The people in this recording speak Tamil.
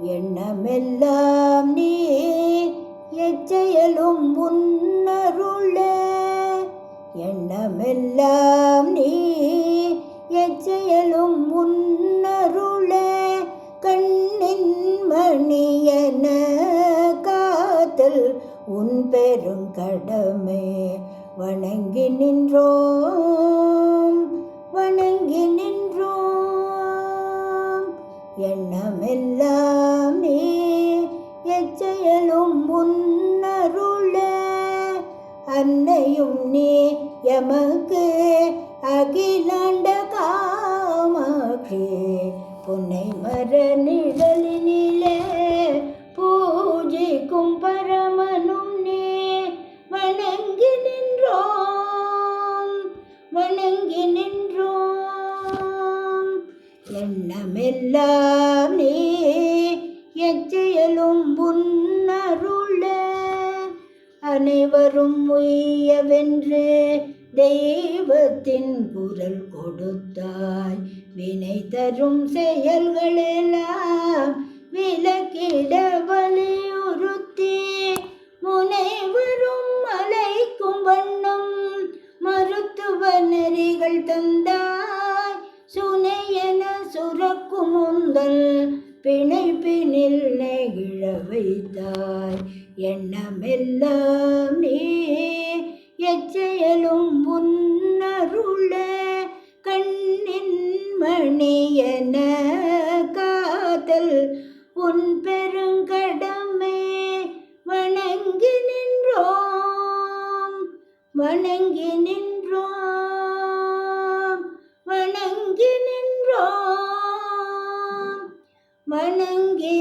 எண்ணமெல்லாம் நீ எச்செயலும் உன்னருளே. எண்ணமெல்லாம் நீ எச்செயலும் உன்னருளே. கண்ணின் மணியன காத்தல் உன் பெருங்கடமை. வணங்கி நின்றோம் வணங்கி நின்றோம். எண்ணமெல்லாம் நீ எச்செயலும் உன்னருளே. அன்னையும் நீ எமக்கு அகிலாண்ட காமாட்சி. புன்னை மர நிழலினிலே பூஜிக்கும் பரமனும் நீ. வணங்கி நின்றோம் வணங்கி நின்றோம். எண்ணமெல்லாம் நீ எச்செயலும் உன்னருளே. அனைவரும் உய்யவென்று தெய்வத்தின் குரல் கொடுத்தாய். வினை தரும் செயல்களெல்லாம் விலக்கிட வலியுறுத்தி. முனைவரும் அலைக்கும் வண்ணம் மருத்துவ நெறிகள் தந்தாய். சுனையென சுரக்கும் உந்தல் பிணைப்பினில் நெகிழ வைத்தாய். எண்ணமெல்லாம் நீ எச்செயலும் உன்னருளே. கண்ணின் மணியன காத்தல் உன் பெருங்கடமை. வணங்கி நின்றோம் வணங்கி நின்றோம் வணங்கி நின்றோம் வணங்கி